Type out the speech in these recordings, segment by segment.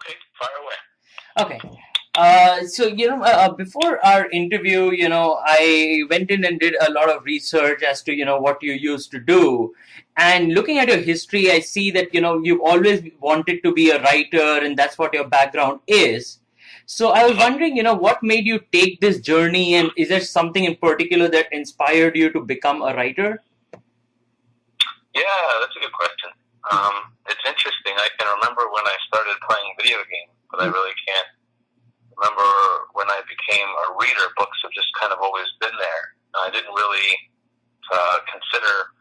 Okay, fire away. Okay. Before our interview, I went in and did a lot of research as to, what you used to do. And looking at your history, I see that, you've always wanted to be a writer and that's what your background is. So I was wondering, what made you take this journey, and is there something in particular that inspired you to become a writer? Yeah, that's a good question. It's interesting. I can remember when I started playing video games, but I really can't remember when I became a reader. Books have just kind of always been there. I didn't really consider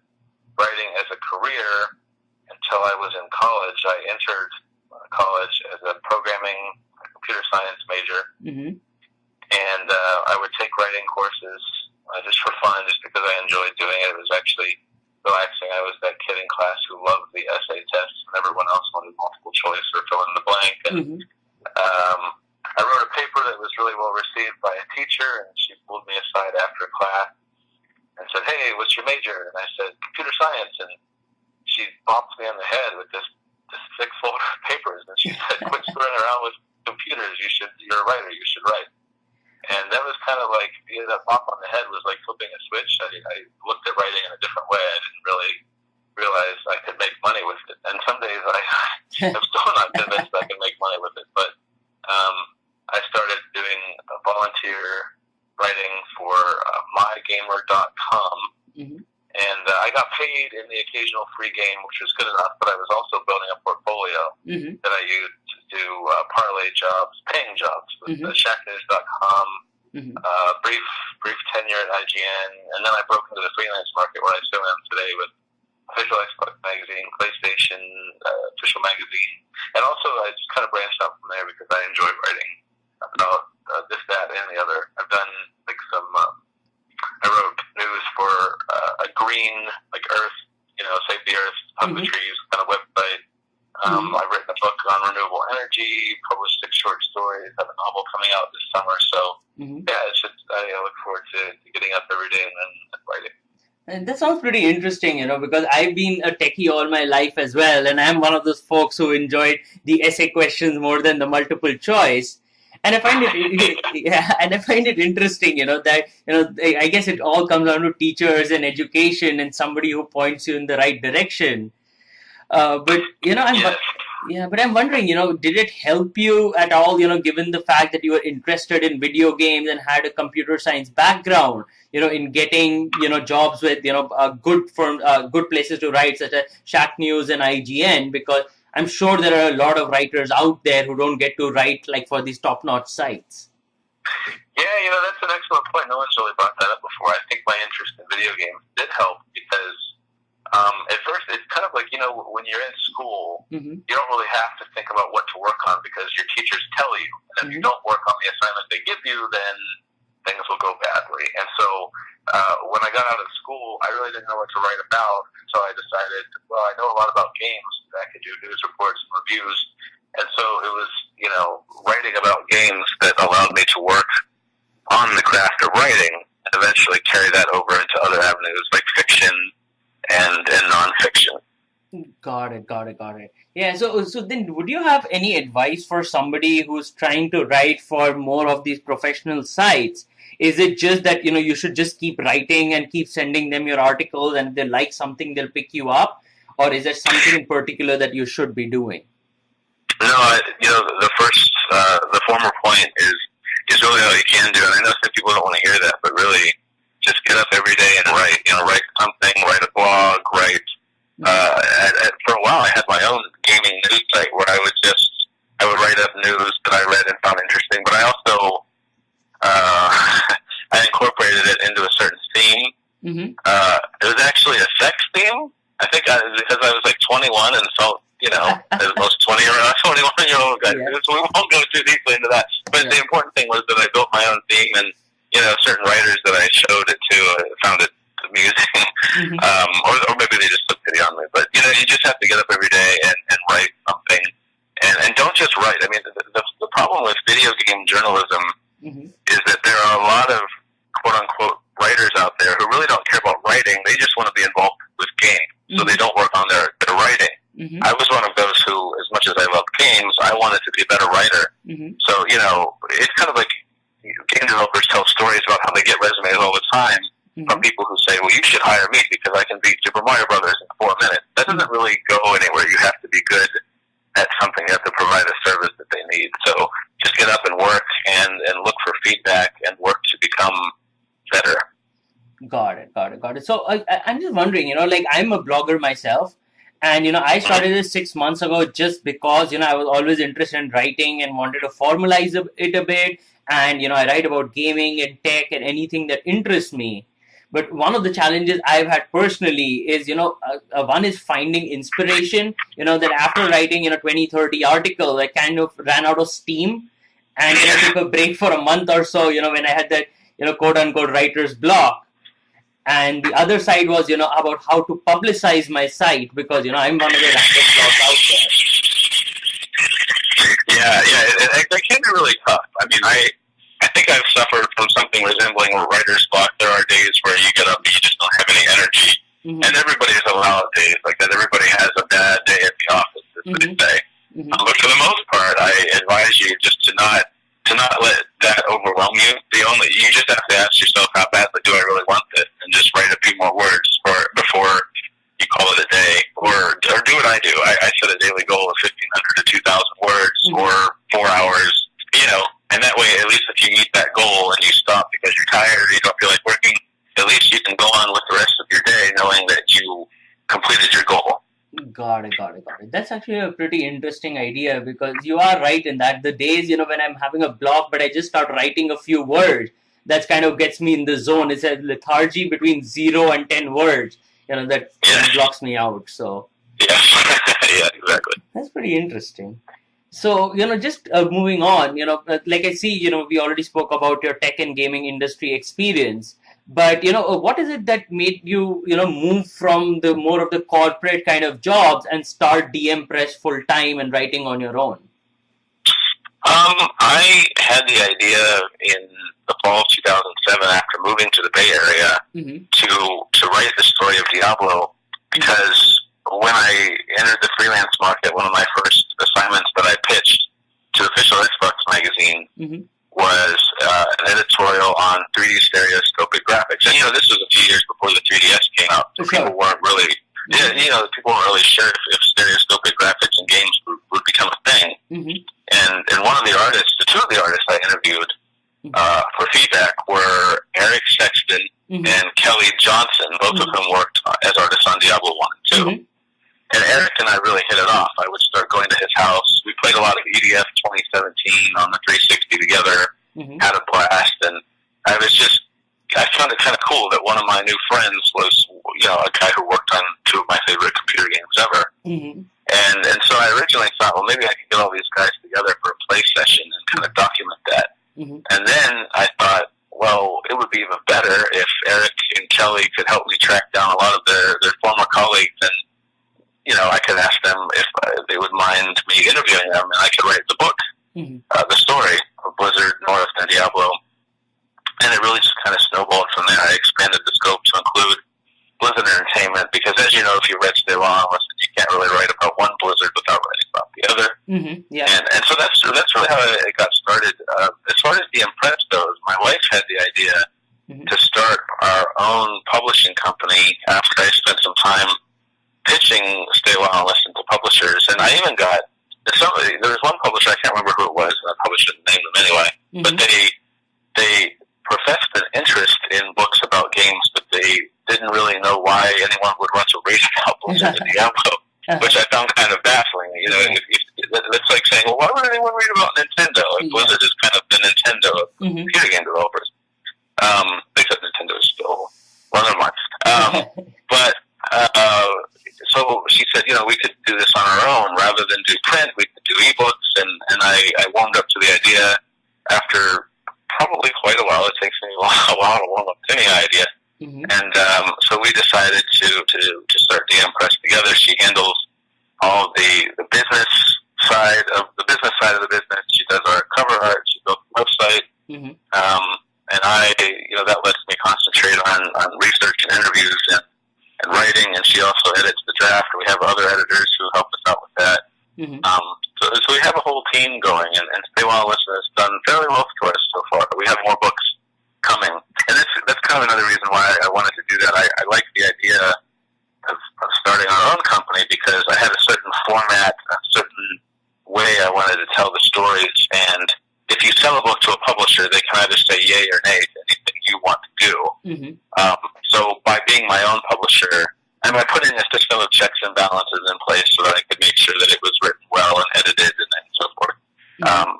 writing as a career until I was in college. I entered college as a computer science major, and I would take writing courses just for fun, just because I enjoyed doing it. It was actually relaxing. I was that kid in class who loved the essay tests, and everyone else wanted multiple choice or fill in the blank. And I wrote a paper that was really well received by a teacher, and she pulled me aside after class and said, "Hey, what's your major?" And I said, "Computer science." And she bopped me on the head with this thick folder of papers, and she said, "Quit screwing around with computers. You're a writer. You should write." And that was kind of like, that pop on the head was like flipping a switch. I looked at writing in a different way. I didn't really realize I could make money with it. And some days I'm still not convinced I can make money with it. But I started doing volunteer writing for mygamer.com. And I got paid in the occasional free game, which was good enough, but I was also building a portfolio that I used to do parlay jobs, paying jobs with shacknews.com, brief tenure at IGN, and then I broke into the freelance market where I still am today with Official Xbox Magazine, PlayStation, Official Magazine, and also I just kind of branched out from there because I enjoy writing about this, that, and the other. I've done like I wrote news for a green, like Earth, Save the Earth, Hug the Trees kind of website. I've written a book on renewable energy, published 6 short stories, have a novel coming out this summer. So, I look forward to getting up every day and writing. And that sounds pretty interesting, because I've been a techie all my life as well, and I'm one of those folks who enjoyed the essay questions more than the multiple choice. And I find it interesting, that I guess it all comes down to teachers and education and somebody who points you in the right direction. But I'm wondering, did it help you at all, given the fact that you were interested in video games and had a computer science background, in getting, jobs with, good places to write, such as Shack News and IGN, because I'm sure there are a lot of writers out there who don't get to write like for these top-notch sites. Yeah, that's an excellent point. No one's really brought that up before. I think my interest in video games did help because at first it's kind of like, when you're in school, you don't really have to think about what to work on because your teachers tell you. And if you don't work on the assignment they give you, then things will go badly. And so when I got out of school, I really didn't know what to write about until I decided, well, I know a lot about games. I could do news reports and reviews. And so it was, writing about games that allowed me to work on the craft of writing and eventually carry that over into other avenues like fiction and nonfiction. Got it. Yeah, so then would you have any advice for somebody who's trying to write for more of these professional sites? Is it just that, you should just keep writing and keep sending them your articles, and if they like something, they'll pick you up? Or is there something in particular that you should be doing? No, the former point is really all you can do. And I know some people don't want to hear that, but really just get up every day and write. Write something, write a blog, write. For a while, I had my own gaming news site where I would write up news that I read and found interesting, but I also I incorporated it into a certain theme. It was actually a sex theme. I think because I was like 21 and felt, as most 21-year-old guys. Yeah. So we won't go too deeply into that. But the important thing was that I built my own theme, and certain writers that I showed it to found it amusing, or maybe they just took pity on me. But you just have to get up every day and write something, and don't just write. I mean, the problem with video game journalism is that there are a lot of quote unquote writers out there who really don't care about writing. They just want to be involved with games, so they don't work on their writing. I was one of those who, as much as I loved games, I wanted to be a better writer. Mm-hmm. So, it's kind of like game developers tell stories about how they get resumes all the time from people who say, well, you should hire me because I can beat Super Mario Brothers in 4 minutes. That doesn't really go anywhere. You have to be good at something. You have to provide a service that they need. So just get up and work and look for feedback and work to become better. Got it. So I'm just wondering, like I'm a blogger myself. And, I started this 6 months ago just because, I was always interested in writing and wanted to formalize it a bit. And, I write about gaming and tech and anything that interests me. But one of the challenges I've had personally is, one is finding inspiration, that after writing, 20, 30 articles, I kind of ran out of steam and took a break for a month or so, when I had that, quote unquote writer's block. And the other side was, about how to publicize my site because, I'm one of the random blogs out there. Yeah, it can be really tough. I mean, I think I've suffered from something resembling a writer's block. There are days where you get up and you just don't have any energy. And everybody's allowed days like that. Everybody has a bad day at the office, as they say. But for the most part, I advise you just to not let that overwhelm you. You just have to ask yourself, how badly do I really want this? And just write a few more words before you call it a day. Or do what I do. I set a daily goal of 1,500 to 2,000 words or 4 hours, and that way, at least if you meet that goal and you stop because you're tired or you don't feel like working, at least you can go on with the rest of your day knowing that you completed your goal. Got it. That's actually a pretty interesting idea because you are right in that the days, when I'm having a block, but I just start writing a few words, that kind of gets me in the zone. It's a lethargy between 0 and 10 words, that blocks me out. So yeah, exactly. That's pretty interesting. So, just moving on, like I see, we already spoke about your tech and gaming industry experience. But, what is it that made you, move from the more of the corporate kind of jobs and start DM Press full time and writing on your own? I had the idea in the fall of 2007 after moving to the Bay Area to write the story of Diablo because when I entered the freelance market, one of my first assignments that I pitched to Official Xbox magazine was an editorial on 3D stereoscopic graphics. And, this was a few years before the 3DS came out. So people weren't really, people weren't really sure if stereoscopic graphics in games would become a thing. And one of the artists, the two of the artists I interviewed for feedback were Eric Sexton and Kelly Johnson, both of whom worked as artists on Diablo 1 and 2. And Eric and I really hit it off. I would start going to his house. We played a lot of EDF 2017 on the 360 together, had a blast, and I found it kind of cool that one of my new friends was, a guy who worked on two of my favorite computer games ever. And so I originally thought, well, maybe I could get all these guys together for a play session and kind of document that. And then I thought, well, it would be even better if Eric and Kelly could help me track down a lot of their former colleagues and I could ask them if they would mind me interviewing them, and I could write the book, the story of Blizzard, North, and Diablo. And it really just kind of snowballed from there. I expanded the scope to include Blizzard Entertainment because, as you know, if you read Stay Long, you can't really write about one Blizzard without writing about the other. And so that's really how it got started. As far as the Impress goes, my wife had the idea to start our own publishing company after I spent some time pitching Stay Well and Listen to publishers, and I even got there was one publisher, I can't remember who it was, and I probably shouldn't name them anyway, but they professed an interest in books about games, but they didn't really know why anyone would want to read about Blizzard and Diablo, which I found kind of baffling. It's like saying, well, why would anyone read about Nintendo? Like Blizzard is kind of the Nintendo of computer game developers, except Nintendo is still one of mine. But so she said, we could do this on our own rather than do print. We could do ebooks, and I warmed up to the idea after probably quite a while. It takes me a while to warm up to any idea. And so we decided to start DM Press together. She handles all the business side of the business. She does our cover art. She built the website. And I, that lets me concentrate on research and interviews and writing, and she also edits the draft. We have other editors who help us out with that. So we have a whole team going, and Stay While Listen has done fairly well for us so far. We have more books coming, and that's kind of another reason why I wanted to do that. I like the idea of starting our own company because I had a certain format, a certain way I wanted to tell the stories, and if you sell a book to a publisher, they can either say yay or nay to anything you want to do. So by being my own publisher, and by putting a system of checks and balances in place so that I could make sure that it was written well and edited and so forth,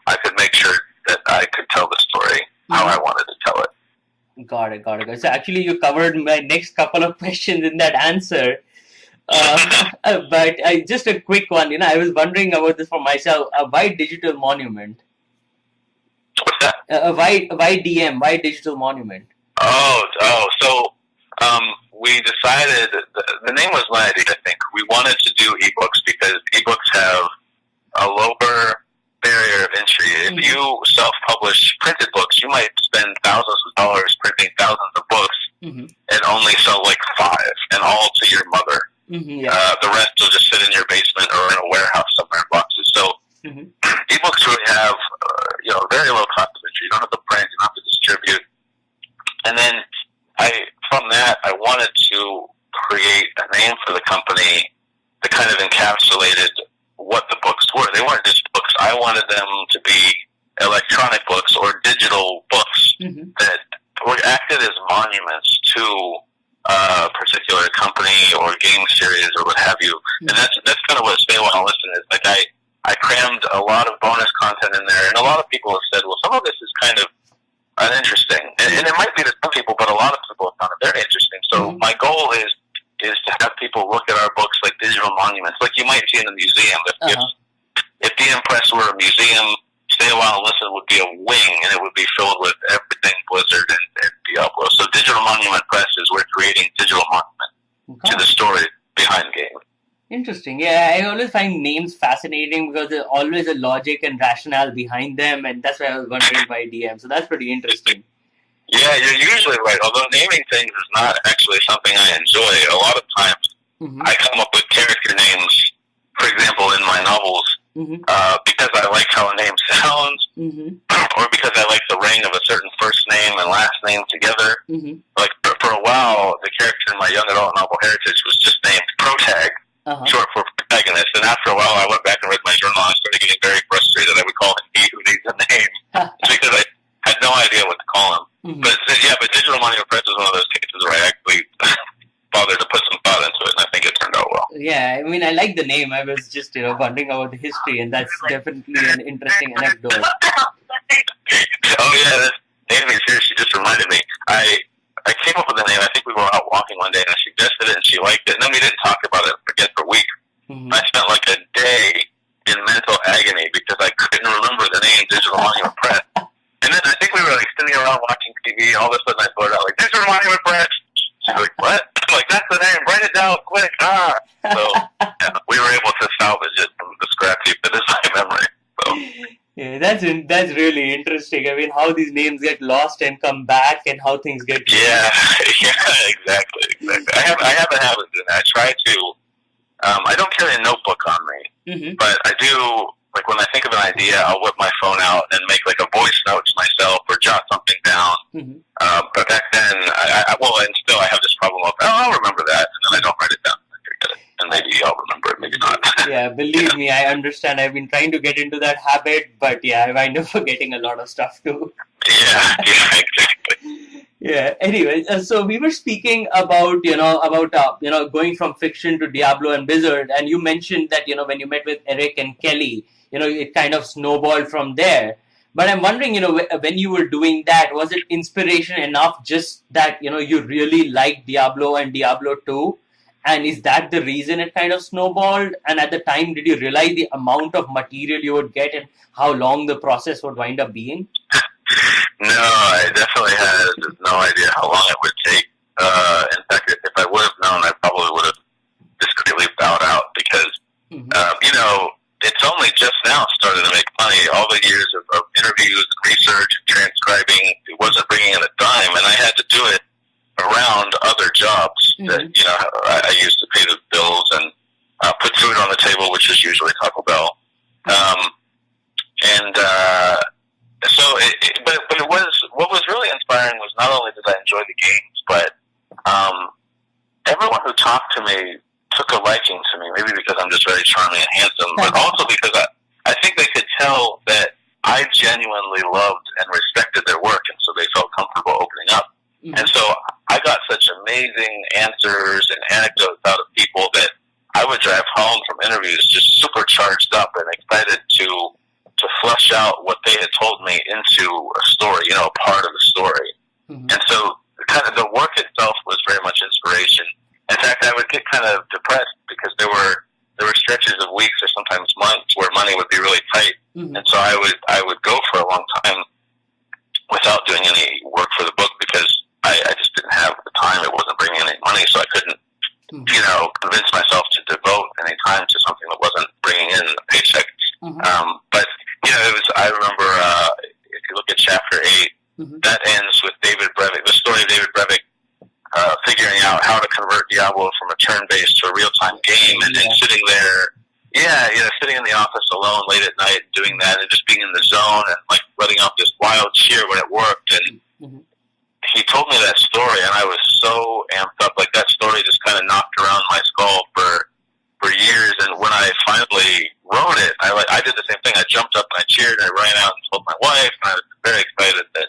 I could make sure that I could tell the story how I wanted to tell it. Got it. So actually you covered my next couple of questions in that answer. But just a quick one, I was wondering about this for myself. Why digital monument? What's that? Why DM? Why digital monument? So we decided, the name was my idea, I think. We wanted to do ebooks because ebooks have a lower barrier of entry. If you self-publish printed books, you might spend thousands of dollars printing thousands of books and only sell like 5, and all to your mother. The rest will just sit in your basement or in a warehouse somewhere in boxes. So ebooks really have very low cost of entry. You don't have to print, you don't have to distribute. And then from that, I wanted to create a name for the company that kind of encapsulated what the books were. They weren't just books. I wanted them to be electronic books or digital books that were acted as monuments to a particular company or game series or what have you. And that's kind of what Stay While Listen is. Like I crammed a lot of bonus content in there, and a lot of people have said, well, some of this is kind of uninteresting. And it might be to some people, but a lot of people have found it very interesting. So my goal is to have people look at our books like digital monuments, like you might see in a museum. If the Impress were a museum, Stay a While and Listen would be a wing, and it would be filled with everything Blizzard and Diablo. So Digital Monument Press is we're creating digital monument to the story behind game. Interesting. Yeah, I always find names fascinating because there's always a logic and rationale behind them, and that's why I was wondering why DM. So that's pretty interesting. Yeah, you're usually right. Although naming things is not actually something I enjoy. A lot of times I come up with character names, for example, in my novels, because I like how a name sounds, or because I like the ring of a certain first name and last name together. Like for a while, the character in my young adult novel Heritage was just named Protag, short for protagonist. And after a while, I went back and read my journal, and I started getting very frustrated. I would call him He Who Needs a Name, because I had no idea what to call him. But Digital Monument Press is one of those cases where I actually bothered to put some thought into it, and I think it turned out well. Yeah, I mean, I like the name. I was just wondering about the history, and that's definitely an interesting anecdote. Oh yeah, this Amy here, she just reminded me. I came up with the name. I think we were out walking one day, and I suggested it, and she liked it. And then we didn't talk about it again for weeks. I spent like a day in mental agony because I couldn't remember the name Digital Monument Press. And then I think we were like sitting around watching TV. All of a sudden, I blurted out like Digital Monument Press. She's like, "What?" I'm like, "That's the name. Write it down quick!" So we were able to salvage it from the scrap heap that is my memory. So. Yeah, that's really interesting. I mean, how these names get lost and come back, and how things get. Yeah, exactly. I have a habit of doing that. I try to. I don't carry a notebook on me, but I do. Like when I think of an idea, I'll whip my phone out and make like a voice note to myself or jot something down. But back then, and still I have this problem of, I'll remember that, and then I don't write it down. I forget it. And maybe I'll remember it, maybe not. Yeah, believe me, I understand. I've been trying to get into that habit, but I wind up forgetting a lot of stuff too. Yeah, exactly. Yeah. Anyway, so we were speaking about going from fiction to Diablo and Blizzard, and you mentioned that when you met with Eric and Kelly, it kind of snowballed from there. But I'm wondering, when you were doing that, was it inspiration enough just that you really liked Diablo and Diablo 2? And is that the reason it kind of snowballed? And at the time, did you realize the amount of material you would get and how long the process would wind up being? No, I definitely had no idea how long it would take. In fact, if I would have known, I probably would have discreetly bowed out because, it's only just now started to make money. All the years of interviews and research and transcribing, it wasn't bringing in a dime, and I had to do it around other jobs that, I used to pay the bills and put food on the table, which is usually Taco Bell. Um, and but it was, what was really inspiring was not only did I enjoy the games, but everyone who talked to me took a liking to me, maybe because I'm just very charming and handsome, but also because I think they could tell that I genuinely loved and respected their work, and so they felt comfortable opening up. Mm-hmm. And so I got such amazing answers and anecdotes out of people that I would drive home from interviews just super charged up and excited to flush out what they had told me into a story, a part of the story. Mm-hmm. And so kind of the work itself was very much inspiration. In fact, I would get kind of depressed because there were stretches of weeks or sometimes months where money would be really tight. Mm-hmm. And so I would go for a long time without doing any work for the book because I just didn't have the time. It wasn't bringing any money, so I couldn't, convince myself to devote any time to something that wasn't bringing in a paycheck. Mm-hmm. But I remember if you look at chapter 8, mm-hmm. that ends with David Brevik, the story of David Brevik figuring out how to convert Diablo from a turn-based to a real-time game, and then sitting there, sitting in the office alone late at night doing that, and just being in the zone and like letting out this wild cheer when it worked. And mm-hmm. he told me that story, and I was so amped up. Like that story just kind of knocked around my skull for years. And when I finally wrote it, I did the same thing. I jumped up and I cheered and I ran out and told my wife, and I was very excited that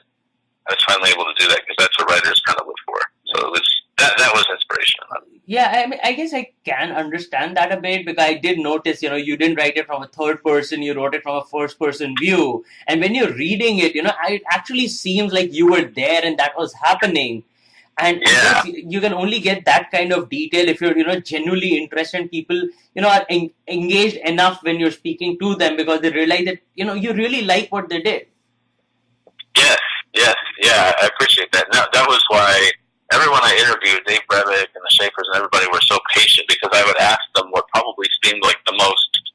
I was finally able to do that because that's what writers kind of look for. So it was, that was inspiration. Yeah, I guess I can understand that a bit because I did notice, you didn't write it from a third person, you wrote it from a first person view. And when you're reading it, it actually seems like you were there and that was happening. And you can only get that kind of detail if you're, genuinely interested. People, are engaged enough when you're speaking to them because they realize that, you really like what they did. Yes, I appreciate that. Now, that was why everyone I interviewed, Dave Brevik and the Schaefers and everybody, were so patient because I would ask them what probably seemed like the most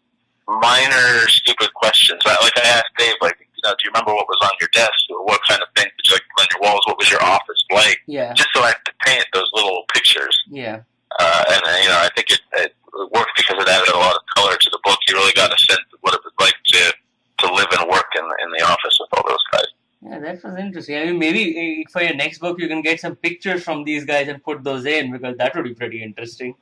minor, stupid questions. I asked Dave, do you remember what was on your desk? Or what kind of things did you like to put on your walls? What was your office like? Yeah. Just so I could paint those little pictures. Yeah. And I think it worked because it added a lot of color to the book. You really got a sense of what it was like to live and work in the office with all those guys. Yeah, that was interesting. I mean, maybe for your next book, you can get some pictures from these guys and put those in because that would be pretty interesting.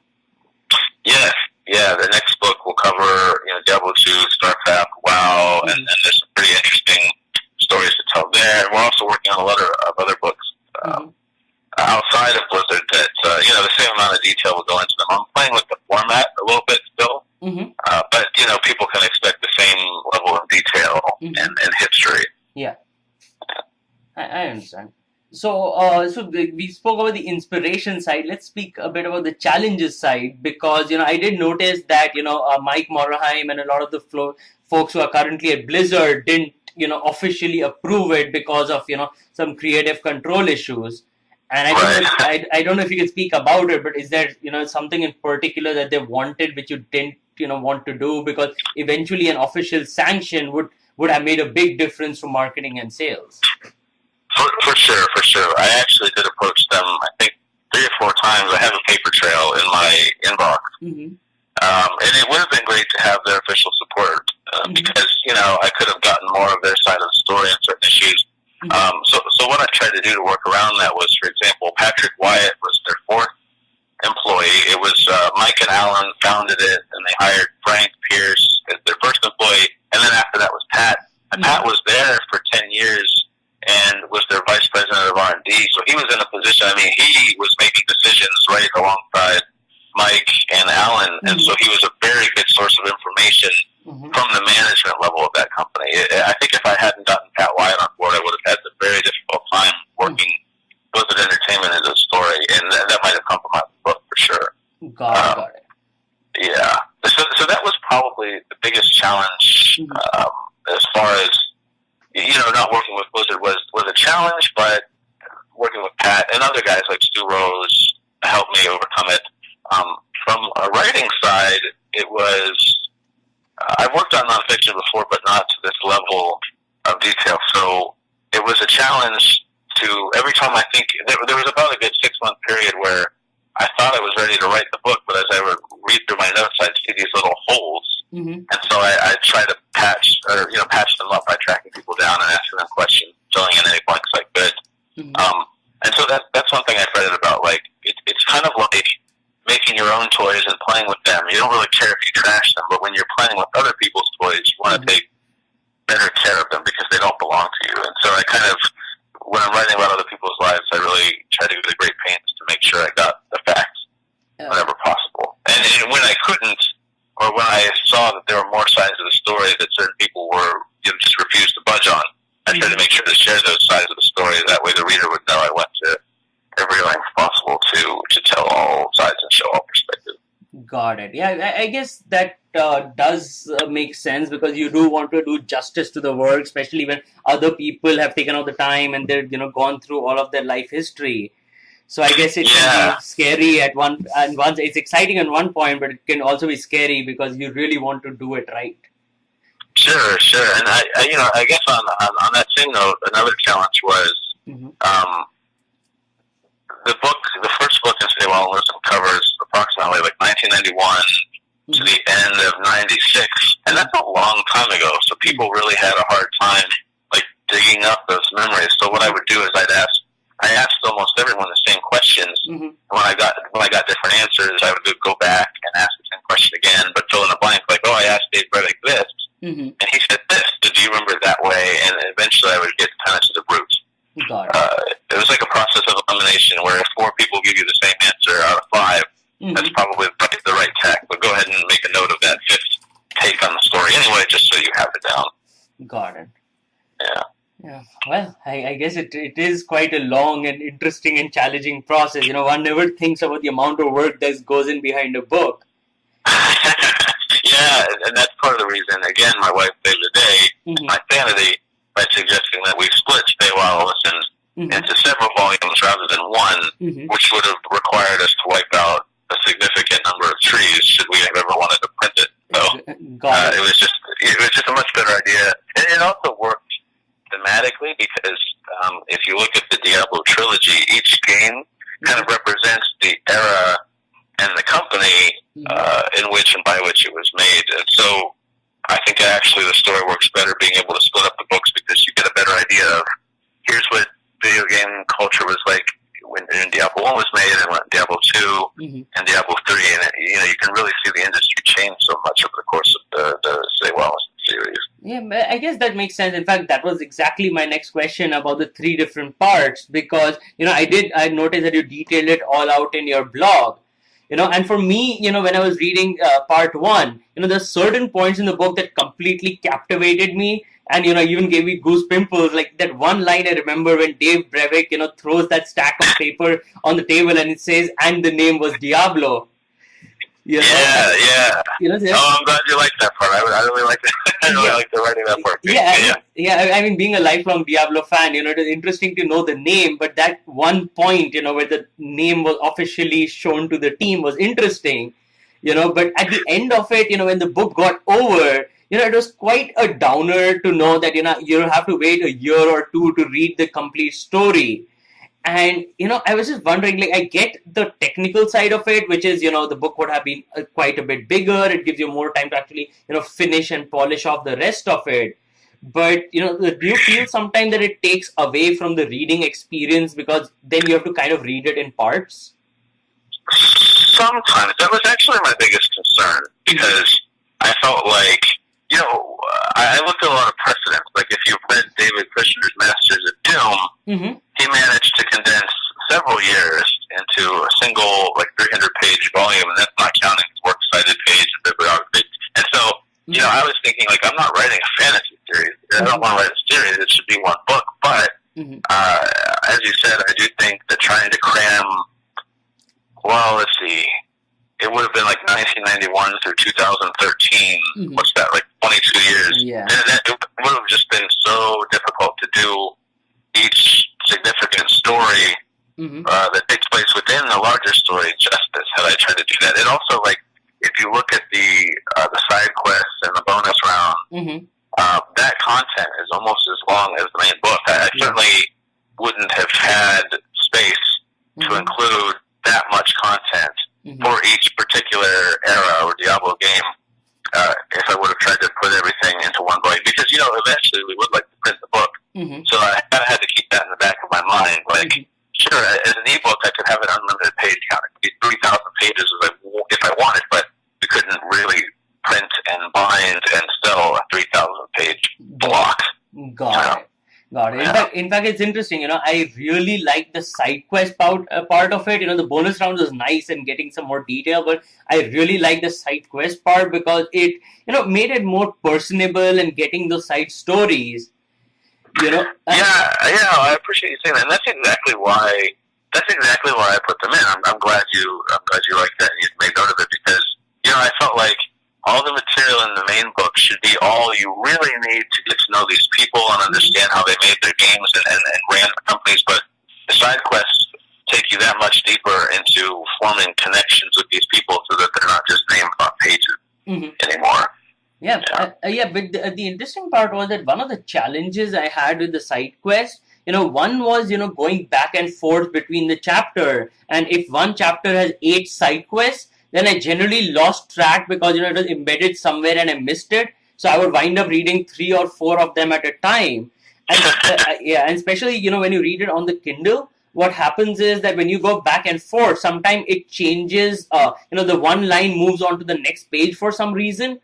Yes. Yeah, the next book will cover, Diablo 2, StarCraft, WoW, mm-hmm. and there's some pretty interesting stories to tell there. And we're also working on a lot of other books mm-hmm. outside of Blizzard that, the same amount of detail will go into them. I'm playing with the format a little bit still, mm-hmm. But, people can expect the same level of detail mm-hmm. and history. Yeah. I understand. So we spoke about the inspiration side. Let's speak a bit about the challenges side because, I did notice that, Mike Morhaime and a lot of the folks who are currently at Blizzard didn't, officially approve it because of, some creative control issues. And I don't know if you can speak about it, but is there, something in particular that they wanted which you didn't, want to do? Because eventually an official sanction would have made a big difference to marketing and sales. For sure. I actually did approach them, I think, 3 or 4 times. I have a paper trail in my inbox. Mm-hmm. And it would have been great to have their official support mm-hmm. because, I could have gotten more of their side of the story on certain issues. Mm-hmm. So what I tried to do to work around that was, for example, Patrick Wyatt was their 4th employee. It was Mike and Alan founded it, and they hired Frank Pierce as their first employee. And then after that was Pat. And mm-hmm. Pat was there for 10 years. And was their vice president of R&D. So he was in a position, he was making decisions right alongside Mike and Alan. Mm-hmm. And so he was a very good source of information mm-hmm. from the management level of that company. I think if I hadn't gotten Pat Wyatt on board, I would have had a very difficult time working Blizzard Entertainment into the story. And that might have compromised the book for sure. Got it. Yeah. So that was probably the biggest challenge as far as not working with Blizzard was a challenge, but working with Pat and other guys like Stu Rose helped me overcome it. From a writing side, it was, I've worked on nonfiction before, but not to this level of detail. So it was a challenge to, every time I think, there was about a good 6-month period where I thought I was ready to write the book, but as I would read through my notes, I'd see these little holes And so I try to patch them up by tracking people down and asking them questions, filling in any blanks I could. And so that's one thing I fretted about. Like it's kind of like making your own toys and playing with them. You don't really care if you trash them, but when you're playing with other people's toys, you want to take better care of them because they don't belong to you. And so I kind of, when I'm writing about other people's lives, I really try to go to great pains to make sure I got the facts whenever possible. And when I couldn't, or when I saw that there were more sides of the story that certain people were just refused to budge on, I tried to make sure to share those sides of the story. That way the reader would know I went to every length possible to tell all sides and show all perspectives. Got it. Yeah, I guess that does make sense because you do want to do justice to the work, especially when other people have taken out the time and they're gone through all of their life history. So I guess it can be scary at one, and once it's exciting at one point, but it can also be scary because you really want to do it right. Sure. And I guess on that same note, another challenge was the first book in Say Well and Listen covers approximately like 1991 to the end of 96, and that's a long time ago. So people really had a hard time like digging up those memories. So what I would do is I asked almost everyone the same questions. When I got different answers, I would go back and ask the same question again, but fill in the blank. Like, I asked Dave Craddock this, and he said this. Do you remember it that way? And eventually, I would get kind of to the root. It was like a process of elimination, where if 4 people give you the same answer out of 5, that's probably the right tack. But go ahead and make a note of that 5th take on the story anyway, just so you have it down. Got it. Yeah. Well, I guess it is quite a long and interesting and challenging process. One never thinks about the amount of work that goes in behind a book. Yeah, and that's part of the reason. Again, my wife saved the day, my sanity, by suggesting that we split Stay While Listen into several volumes rather than one, which would have required us to wipe out a significant number of trees should we have ever wanted to print it. So it was just a much better idea, and it also worked thematically because if you look at the Diablo trilogy, each game kind of represents the era and the company in which and by which it was made. And so I think actually the story works better being able to split up the books because you get a better idea of here's what video game culture was like when Diablo 1 was made and when Diablo 2 and Diablo 3. And you can really see the industry change so much over the course of the Say Well series. Yeah, I guess that makes sense. In fact, that was exactly my next question about the 3 different parts because, I noticed that you detailed it all out in your blog. And for me, when I was reading part 1, there's certain points in the book that completely captivated me and, even gave me goose pimples. Like that one line I remember when Dave Brevik, throws that stack of paper on the table and it says, and the name was Diablo. Yeah. Oh, I'm glad you liked that part. I really liked it. I really liked the writing that part. Yeah. I mean, being a lifelong Diablo fan, it is interesting to know the name, but that one point, where the name was officially shown to the team was interesting, but at the end of it, when the book got over, it was quite a downer to know that, you have to wait a year or 2 to read the complete story. And, I was just wondering, like, I get the technical side of it, which is, the book would have been quite a bit bigger. It gives you more time to actually, finish and polish off the rest of it. But, do you feel sometimes that it takes away from the reading experience because then you have to kind of read it in parts? Sometimes. That was actually my biggest concern because I felt like, I looked at a lot of precedents. Like if you've read David Kushner's Masters of Doom, he managed to condense several years into a single 300-page volume, and that's not counting his works cited page and bibliography. And so, I was thinking I'm not writing a fantasy series. I don't want to write a series. It should be one book. But as you said, I do think that trying to cram. Well, let's see. It would have been 1991 through 2013. What's that, 22 years? Yeah. And it would have just been so difficult to do each significant story that takes place within the larger story justice had I tried to do that. And also, if you look at the side quests and the bonus round, that content is almost as long as the main book. I certainly wouldn't have had space to include that much content for each particular era or Diablo game. if I would have tried to put everything into one volume, because eventually we would like to print the book. So I kind of had to keep that in the back of my mind. Like, sure, as an ebook, I could have an unlimited page count. It could be 3,000 pages if I wanted, but we couldn't really print and bind and sell a 3,000 page block. Got it. In fact, it's interesting. I really like the side quest part of it. The bonus round was nice and getting some more detail, but I really like the side quest part because it, made it more personable and getting those side stories. Yeah, I appreciate you saying that, and that's exactly why I put them in. I'm glad you like that and you made note of it, because I felt like all the material in the main book should be all you really need to get to know these people and understand how they made their games and ran the companies. But the side quests take you that much deeper into forming connections with these people so that they're not just names on pages anymore. But the interesting part was that one of the challenges I had with the side quest, one was, going back and forth between the chapter. And if one chapter has 8 side quests, then I generally lost track because, it was embedded somewhere and I missed it. So I would wind up reading 3 or 4 of them at a time. And and especially, when you read it on the Kindle, what happens is that when you go back and forth, sometimes it changes, the one line moves on to the next page for some reason.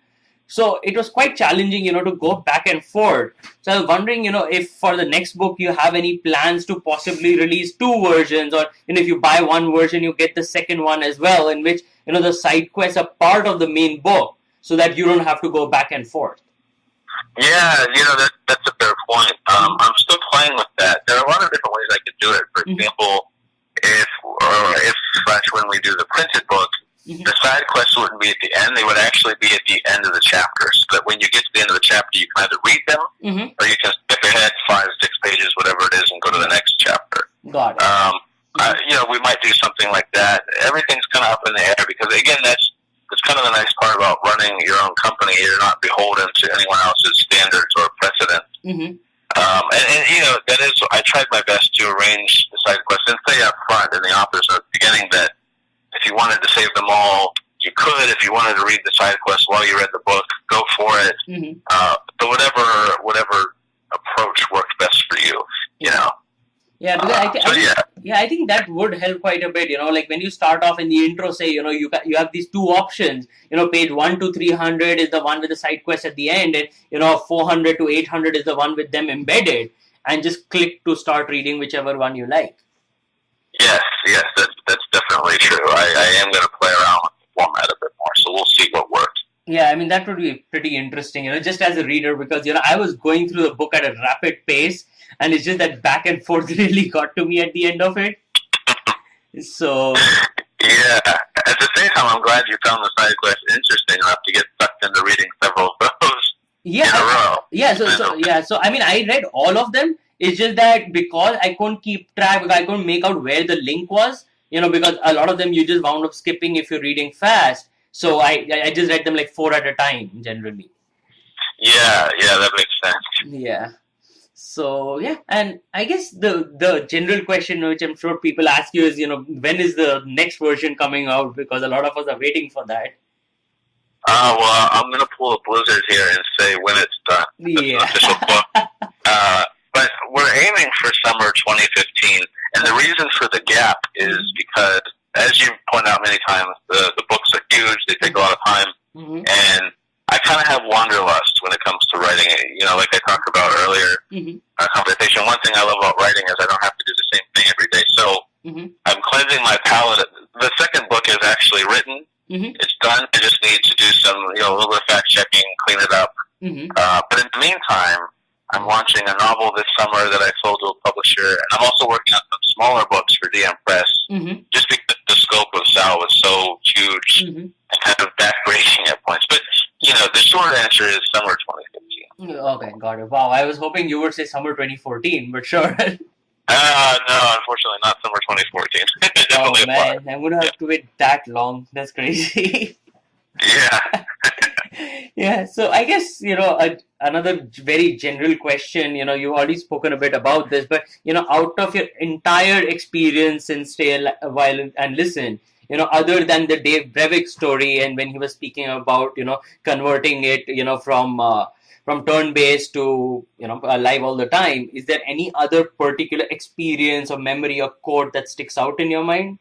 So it was quite challenging, to go back and forth. So I was wondering, if for the next book you have any plans to possibly release 2 versions, or if you buy one version, you get the second one as well, in which, the side quests are part of the main book, so that you don't have to go back and forth. Yeah, that's a fair point. I'm still playing with that. There are a lot of different ways I could do it. For example, if when we do the printed book, the side quests wouldn't be at the end. They would actually be at the end of the chapter, so that when you get to the end of the chapter, you can either read them, or you can skip ahead 5, 6 pages, whatever it is, and go to the next chapter. Got it. We might do something like that. Everything's kind of up in the air, because, again, that's kind of the nice part about running your own company. You're not beholden to anyone else's standards or precedents. And that is, I tried my best to arrange the side quests and say up front in the author's note at the beginning that if you wanted to save them all, you could. If you wanted to read the side quests while you read the book, go for it. But whatever approach worked best for you, Yeah, because I think that would help quite a bit. Like when you start off in the intro, say, you have these 2 options. Page 1 to 300 is the one with the side quest at the end, and 400 to 800 is the one with them embedded. And just click to start reading whichever one you like. Yes, that's definitely true. I am going to play around with the format a bit more, so we'll see what works. Yeah, I mean, that would be pretty interesting, just as a reader, because, I was going through the book at a rapid pace, and it's just that back and forth really got to me at the end of it. So... Yeah, at the same time, I'm glad you found the side quest interesting enough to get sucked into reading several of those in a row. So I mean, I read all of them. It's just that because I couldn't keep track, because I couldn't make out where the link was, because a lot of them you just wound up skipping if you're reading fast. So I just read them like 4 at a time, generally. Yeah, that makes sense. Yeah. So, yeah, and I guess the general question which I'm sure people ask you is, when is the next version coming out? Because a lot of us are waiting for that. Well, I'm going to pull a blizzard here and say when it's done. It's an official book. But we're aiming for summer 2015, and the reason for the gap is because, as you point out many times, the books are huge, they take a lot of time, and I kind of have wanderlust when it comes to writing. Like I talked about earlier in our conversation, one thing I love about writing is I don't have to do the same thing every day. So I'm cleansing my palate. The second book is actually written. It's done. I just need to do some, a little bit of fact checking, clean it up. But in the meantime, I'm launching a novel this summer that I sold to a publisher, and I'm also working on some smaller books for DM Press, just because the scope of Sal was so huge and kind of backbreaking at points. But, the short answer is summer 2015. Okay, got it. Wow, I was hoping you would say summer 2014, but sure. No, unfortunately not summer 2014. Oh man, I'm going to have to wait that long. That's crazy. Yeah. Yeah, so I guess, another very general question, you've already spoken a bit about this, but, out of your entire experience in Stay a While and Listen, other than the Dave Brevik story, and when he was speaking about, converting it, from turn-based to, live all the time, is there any other particular experience or memory or quote that sticks out in your mind?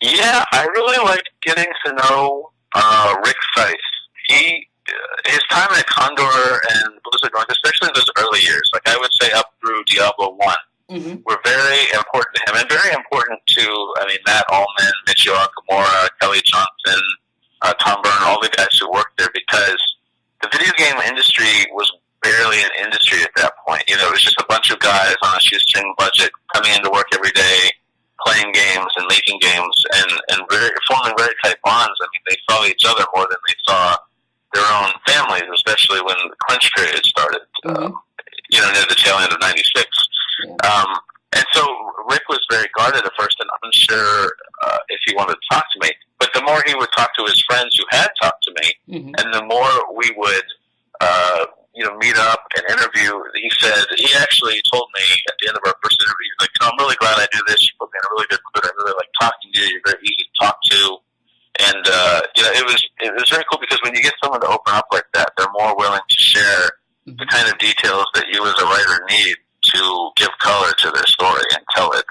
Yeah, I really liked getting to know Rick Seiss. His time at Condor and Blizzard North, especially those early years, like I would say up through Diablo 1, were very important to him, and very important to, Matt Ullman, Michio Akamura, Kelly Johnson, Tom Byrne, all the guys who worked there, because the video game industry was barely an industry at that point. It was just a bunch of guys on a shoestring budget coming into work every day, playing games and making games, and forming very tight bonds. They saw each other more than they saw their own families, especially when the crunch period started, near the tail end of '96. And so Rick was very guarded at first and unsure if he wanted to talk to me. But the more he would talk to his friends who had talked to me, and the more we would, meet up and interview, he actually told me at the end of our first interview, he's like, I'm really glad I do this. You put me in a really good mood. I really like talking to you. You're very easy to talk to. And, it was very cool because when you get someone to open up like that, they're more willing to share the kind of details that you as a writer need to give color to their story and tell it,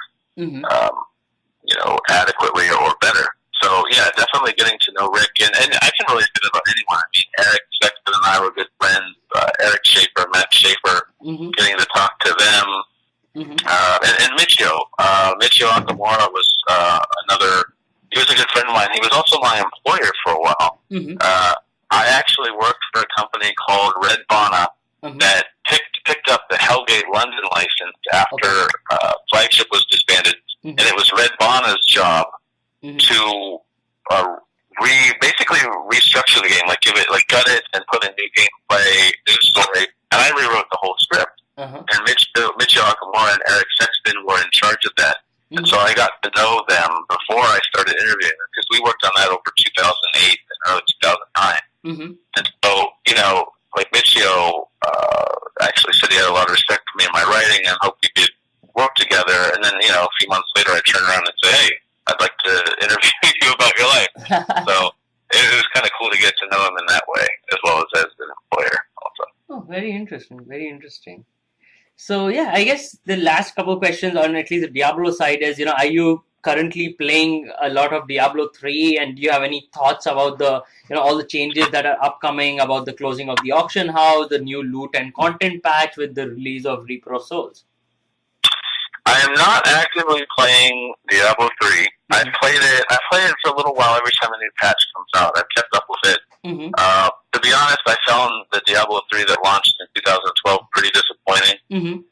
adequately or better. So, yeah, definitely getting to know Rick. And I can really say about anyone. Eric Sexton and I were good friends. Eric Schaefer, Matt Schaefer, getting to talk to them. And Michio. Michio Akamura was he was a good friend of mine. He was also my employer for a while. I actually worked for a company called Red Fauna that picked up the Hellgate London license after Flagship was disbanded. And it was Red Fauna's job to basically restructure the game, gut it and put in new gameplay, new story. And I rewrote the whole script. And Michio Akamura and Eric Sexton were in charge of that. And so I got to know them before I started interviewing them, because we worked on that over 2008 and early 2009. And so, Michio actually said he had a lot of respect for me and my writing and hoped we could work together. And then, a few months later, I turned around and said, hey, I'd like to interview you about your life. So it was kind of cool to get to know him in that way, as well as an employer also. Oh, very interesting. Very interesting. So, yeah, I guess the last couple of questions on at least the Diablo side is, are you currently playing a lot of Diablo 3, and do you have any thoughts about the, all the changes that are upcoming, about the closing of the auction house, the new loot and content patch with the release of Reaper of Souls? I am not actively playing Diablo 3. I played it for a little while every time a new patch comes out. I've kept up with it. To be honest, I found the Diablo 3 that launched in 2012 pretty disappointing.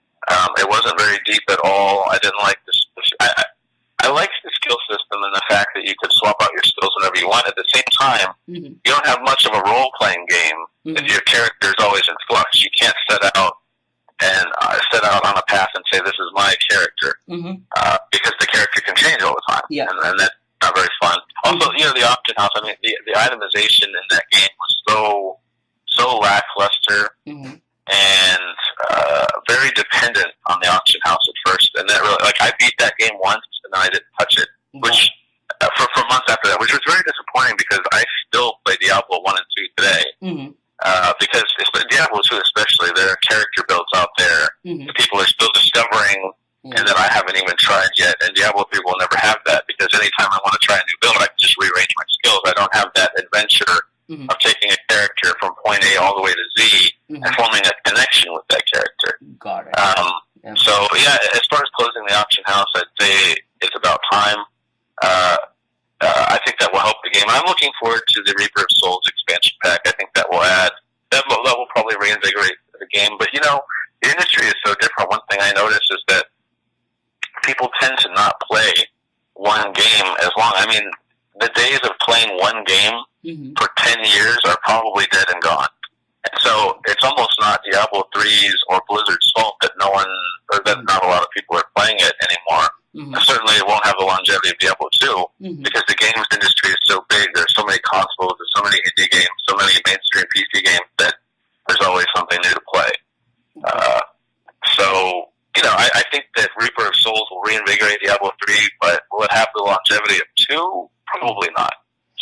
It wasn't very deep at all. I didn't like this. I liked the skill system and the fact that you could swap out your skills whenever you want. At the same time, you don't have much of a role-playing game if your character is always in flux. You can't set out on a path and say, this is my character, because the character can change all the time. And that's not very fun. Also, the auction house, the itemization in that game was so lackluster and very dependent on the auction house at first. And that really, I beat that game once and then I didn't touch it, which for months after that, which was very disappointing, because I still play Diablo 1 and 2 today. Because Diablo 2 especially, there are character builds out there that people are still discovering and that I haven't even tried yet. And Diablo 3 will never have that, because anytime I want to try a new build, I can just rearrange my skills. I don't have that adventure of taking a character from point A all the way to Z and forming a connection with that character. Got it. So, yeah, as far as closing the auction house, I'd say it's about time. I think that will help the game. I'm looking forward to the Reaper of Souls expansion pack. I think that will probably reinvigorate the game. But, the industry is so different. One thing I noticed is that people tend to not play one game as long. The days of playing one game for 10 years are probably dead and gone. And so it's almost not Diablo 3's or Blizzard's fault that that not a lot of people are playing it anymore. Certainly it won't have the longevity of Diablo 2 because the games industry is so big. There's so many consoles, there's so many indie games, so many mainstream PC games that there's always something new to play. So, I think that Reaper of Souls will reinvigorate Diablo 3, but will it would have the longevity of 2? Probably not.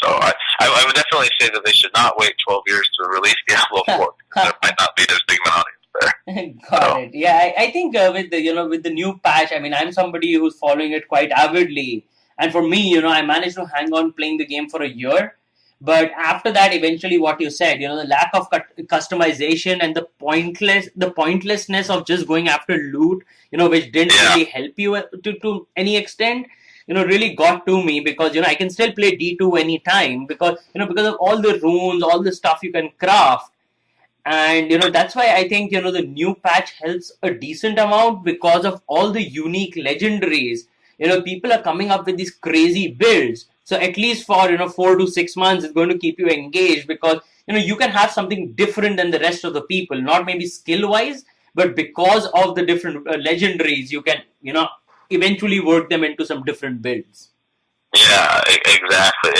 So I would definitely say that they should not wait 12 years to release Diablo 4. There might not be as big of an audience there. Got it. Yeah, I think with the new patch, I mean, I'm somebody who's following it quite avidly, and for me, I managed to hang on playing the game for a year. But after that, eventually, what you said, the lack of customization and the pointlessness of just going after loot, which didn't really help you to any extent, really got to me, because I can still play D2 anytime because of all the runes, all the stuff you can craft. And that's why I think the new patch helps a decent amount because of all the unique legendaries. People are coming up with these crazy builds. So at least for 4 to 6 months, it's going to keep you engaged, because you can have something different than the rest of the people. Not maybe skill wise, but because of the different legendaries, you can eventually work them into some different builds. Yeah, exactly.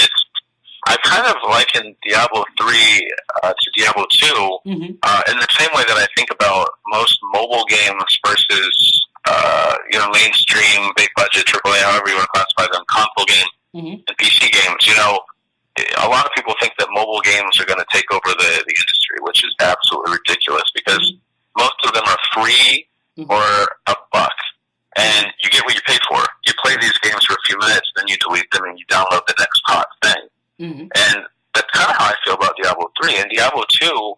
I kind of liken Diablo 3 to Diablo 2 in the same way that I think about most mobile games versus mainstream, big budget, AAA, however you want to classify them, console games and PC games. A lot of people think that mobile games are going to take over the industry, which is absolutely ridiculous, because most of them are free or $1. And you get what you pay for. You play these games for a few minutes, then you delete them and you download the next hot thing. And that's kind of how I feel about Diablo 3. And Diablo 2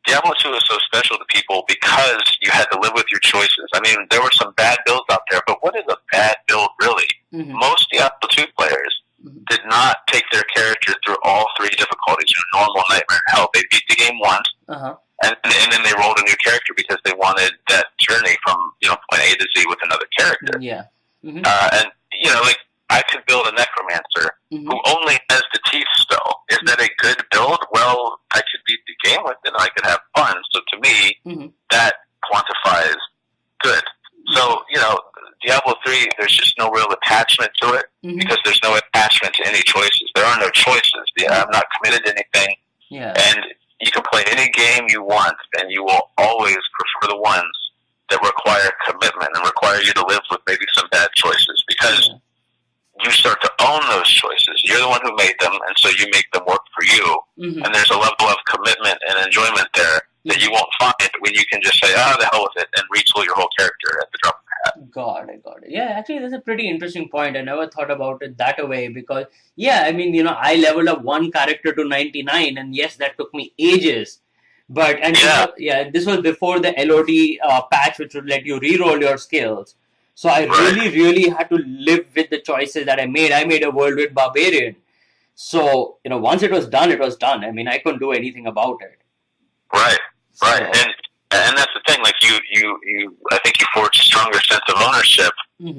is so special to people because you had to live with your choices. I mean, there were some bad builds out there, but what is a bad build really? Most Diablo 2 players did not take their character through all 3 difficulties, normal, nightmare, and hell. They beat the game once, and then they rolled a new character because they wanted that journey from point A to Z with another character. Yeah. And I could build a necromancer who only has the teeth spell. Is that a good build? Well, I could beat the game with it and I could have fun. So to me, that quantifies good. So, Diablo 3, there's just no real attachment to it because there's no attachment to any choices. There are no choices. I'm not committed to anything. Yeah. And you can play any game you want, and you will always prefer the ones that require commitment and require you to live with maybe some bad choices, because you start to own those choices. You're the one who made them, and so you make them work for you. And there's a level of commitment and enjoyment there that you won't find when you can just say, the hell with it, and retool your whole character at the drop of a hat. Got it. Yeah, actually, that's a pretty interesting point. I never thought about it that way, because, I mean, I leveled up one character to 99, and yes, that took me ages. But, this was before the LOD patch, which would let you re-roll your skills. So I really had to live with the choices that I made. I made a world with Barbarian. So, once it was done, it was done. I mean, I couldn't do anything about it. Right. And that's the thing, like I think you forge a stronger sense of ownership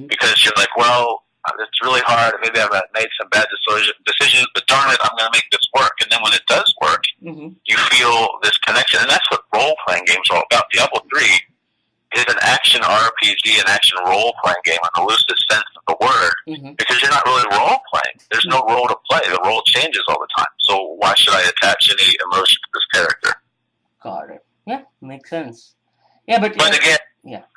because you're like, well, it's really hard. Maybe I've made some bad decisions, but darn it, I'm going to make this work. And then when it does work, you feel this connection. And that's what role-playing games are all about. Diablo 3 is an action RPG, an action role-playing game in the loosest sense of the word, because you're not really role-playing. There's no role to play. The role changes all the time. So why should I attach any emotion to this character? Got it. Yeah, makes sense. Yeah, but again,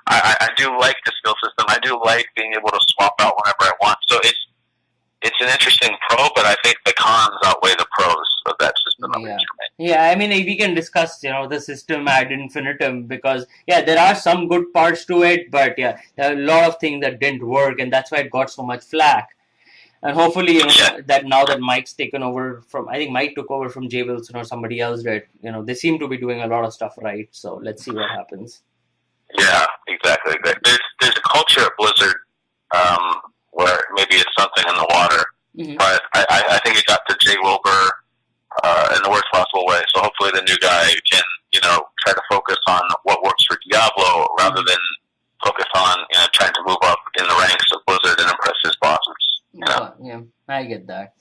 I do like the skill system. I do like being able to swap out whenever I want. So it's an interesting pro, but I think the cons outweigh the pros of that system. Yeah, I mean, if we can discuss, the system ad infinitum, because, there are some good parts to it, but, there are a lot of things that didn't work, and that's why it got so much flack. And hopefully, that now that Mike's taken over I think Mike took over from Jay Wilson or somebody else did, they seem to be doing a lot of stuff right. So let's see what happens. Yeah, exactly. There's a culture at Blizzard where maybe it's something in the water, but I think it got to Jay Wilbur in the worst possible way. So hopefully the new guy can, try to focus on what works for Diablo rather than focus on, trying to move up in the ranks of Blizzard and impress his bosses. Yeah, I get that.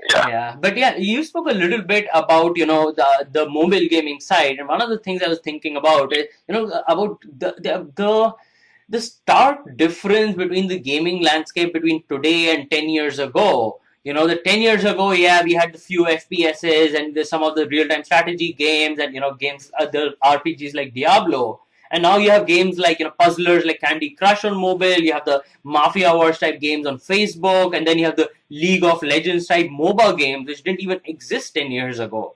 Yeah. But you spoke a little bit about, the mobile gaming side. And one of the things I was thinking about is, about the stark difference between the gaming landscape between today and 10 years ago. The 10 years ago, we had the few FPSs and some of the real-time strategy games and, games, other RPGs like Diablo. And now you have games like, puzzlers like Candy Crush on mobile. You have the Mafia Wars type games on Facebook, and then you have the League of Legends type mobile games, which didn't even exist 10 years ago.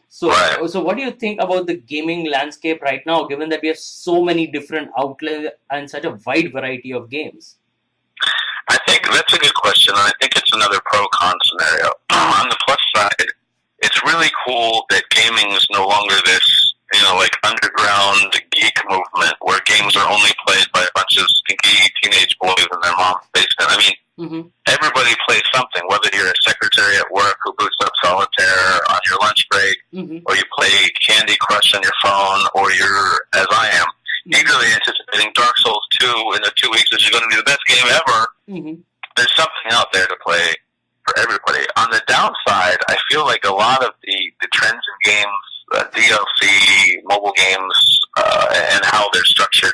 So, so what do you think about the gaming landscape right now, given that we have so many different outlets and such a wide variety of games? I think that's a good question, and I think it's another pro-con scenario. On the plus side, it's really cool that gaming is no longer this, like underground geek movement where games are only played by a bunch of stinky teenage boys in their mom's basement. I mean, everybody plays something, whether you're a secretary at work who boots up solitaire on your lunch break, or you play Candy Crush on your phone, or you're, as I am, eagerly anticipating Dark Souls 2 in the 2 weeks, which is going to be the best game ever. There's something out there to play for everybody. On the downside, I feel like a lot of the trends in games, DLC, mobile games, and how they're structured,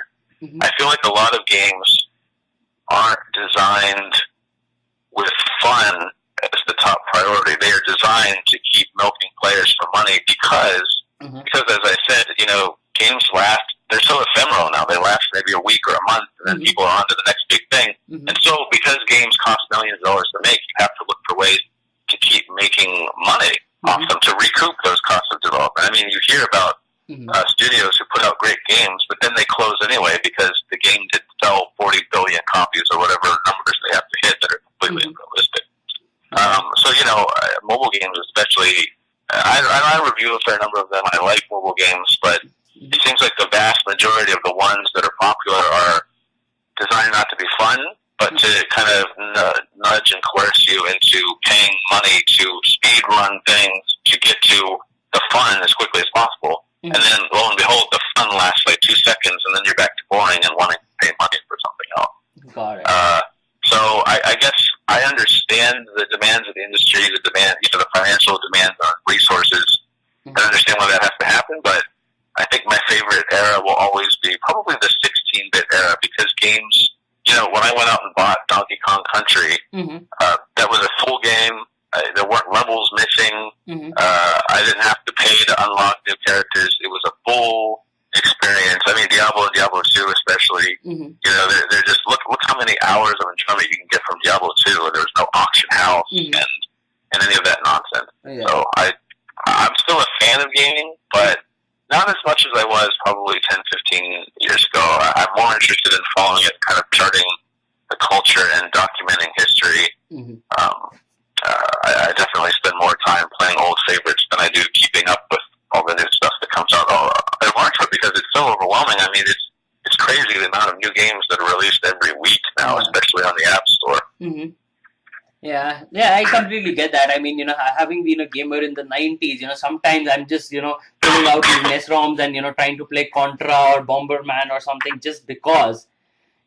I feel like a lot of games aren't designed with fun as the top priority. They are designed to keep milking players for money because as I said, games last. They're so ephemeral now. They last maybe a week or a month, and then people are on to the next big thing. And so, because games cost millions of dollars to make, you have to look for ways to keep making money off them, to recoup those costs of development. I mean, you hear about studios who put out great games, but then they close anyway because the game didn't sell 40 billion copies or whatever numbers they have to hit that are completely unrealistic. So, mobile games especially, I review a fair number of them. I like mobile games, but it seems like the vast majority of the ones that are popular are designed not to be fun, but to kind of nudge and coerce you into paying money to speed run things to get to the fun as quickly as possible. And then, lo and behold, the fun lasts like 2 seconds, and then you're back to boring and wanting to pay money for something else. Got it. So I guess I understand the demands of the industry, the financial demands on resources. I understand why that has to happen, but I think my favorite era will always be probably the 16-bit era, because games, when I went out and bought Donkey Kong Country, that was a full game. There weren't levels missing. I didn't have to pay to unlock new characters. It was a full experience. I mean, Diablo and Diablo 2 especially, they're just, look how many hours of enjoyment you can get from Diablo 2, where there was no auction house and any of that nonsense. So I'm still a fan of gaming, but not as much as I was probably 10, 15 years ago. I'm more interested in following it, kind of charting the culture and documenting history. I definitely spend more time playing old favorites than I do keeping up with all the new stuff that comes out. In large part because it's so overwhelming. I mean, it's crazy the amount of new games that are released every week now, especially on the App Store. Yeah, I completely get that. I mean, having been a gamer in the 90s, sometimes I'm just, pulling out these NES ROMs and, trying to play Contra or Bomberman or something just because.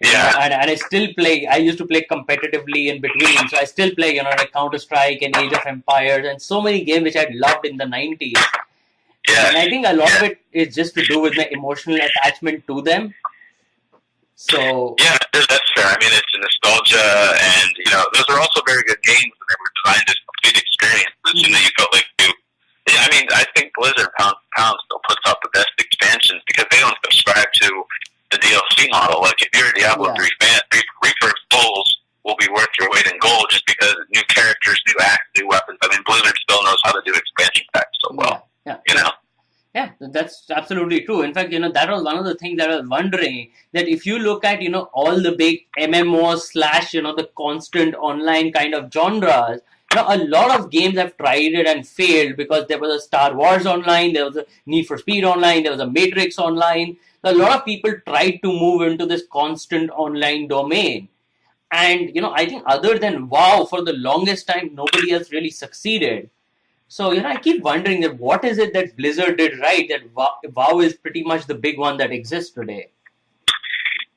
And I still play. I used to play competitively in between, so I still play, like Counter-Strike and Age of Empires and so many games which I loved in the 90s. And I think a lot of it is just to do with my emotional attachment to them. So that's fair. I mean, it's a nostalgia, and those are also very good games, and they were designed as complete experiences. You felt like I mean, I think Blizzard pound still puts out the best expansions because they don't subscribe to the DLC model. Like if you're a Diablo 3 fan, Reaper of Souls will be worth your weight in gold just because new characters, new acts, new weapons. I mean, Blizzard still knows how to do expansion packs so well. Yeah, that's absolutely true. In fact, that was one of the things that I was wondering, that if you look at, all the big MMOs / the constant online kind of genres, a lot of games have tried it and failed because there was a Star Wars online, there was a Need for Speed online, there was a Matrix online. So a lot of people tried to move into this constant online domain. And, I think other than WoW, for the longest time, nobody else really succeeded. So, I keep wondering that what is it that Blizzard did right, that WoW is pretty much the big one that exists today?